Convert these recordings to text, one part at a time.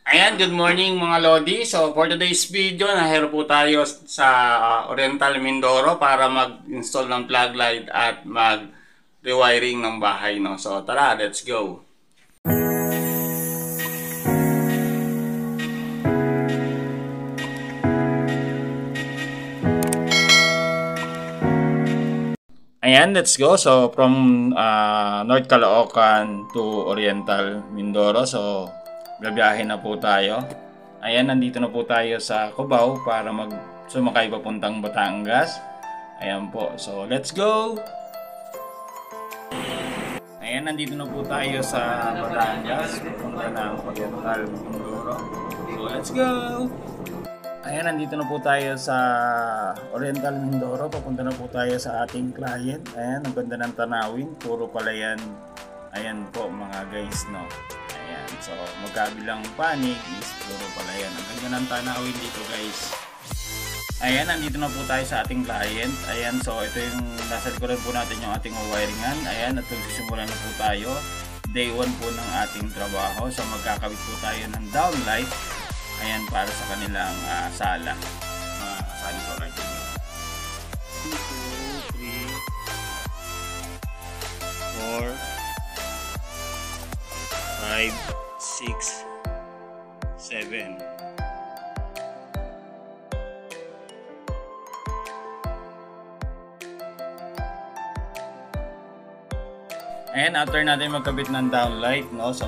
Ayan, good morning mga Lodi. So for today's video, nahero po tayo sa Oriental Mindoro para mag-install ng plug light at mag-rewiring ng bahay. No? So tara, let's go! Ayan, let's go. So from North Caloocan to Oriental Mindoro. So gabiyahe na po tayo. Ayan, nandito na po tayo sa Cubao para sumakay papuntang Batangas. Ayan po. So let's go! Ayan, nandito na po tayo sa Batangas. Papunta ng Oriental Mindoro. So let's go! Ayan, nandito na po tayo sa Oriental Mindoro. Papunta na po tayo sa ating client. Ayan, ang ganda ng tanawin. Puro palayan. Ayan po mga guys, no. Ayan, so magkabilang panig is puro palayan. Ang ganda ng tanawin dito guys. Ayan, nandito na po tayo sa ating client. Ayan, so ito yung nasa likuran po natin yung ating wiringan. Ayan, at magsisimula na po tayo. Day 1 po ng ating trabaho. So magkakabit po tayo ng downlight. Ayan, para sa kanilang sala. Mga kasali ko right here. 1, 2, 3, 4, 5, 6, 7. Ayan, after natin magkabit ng downlight, no? So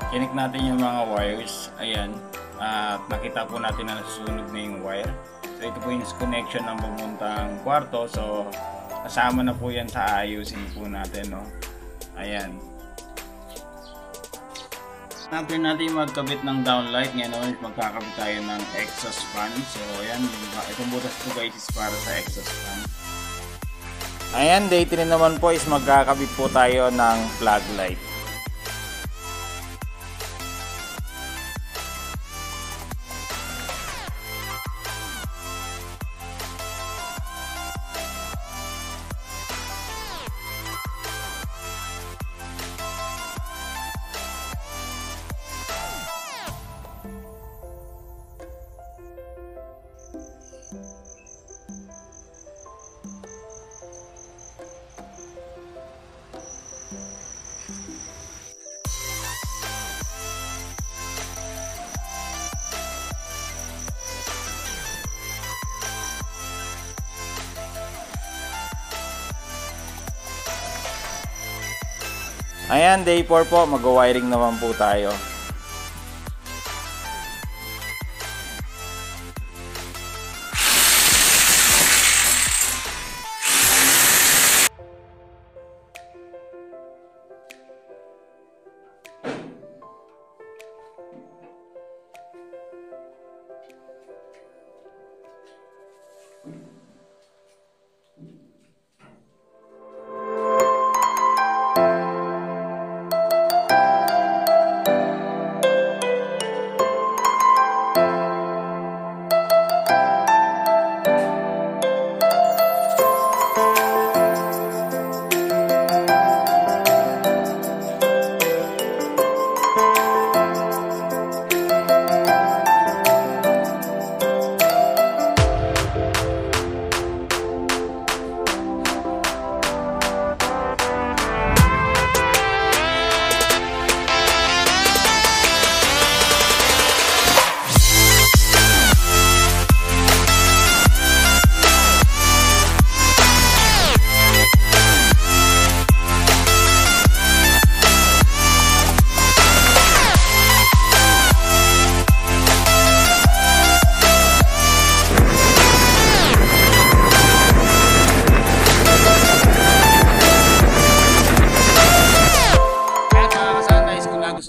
kinik natin yung mga wires. Ayan. At nakita po natin na nasusunog na yung wire. So ito po yung connection ng papuntang kwarto. So kasama na po yan sa ayusin po natin, no? Ayan. After natin magkabit ng downlight, ngayon naman magkakabit tayo ng exhaust fan. So ayan, itong butas po guys is para sa exhaust fan. Ayan, day 3 naman po is magkakabit po tayo ng plug light. Ayan, day 4 po, mag-wiring naman po tayo.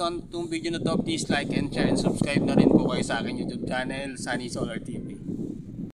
Itong video na to, please like and share and subscribe na rin po kayo sa aking YouTube channel, Sunny Solar TV.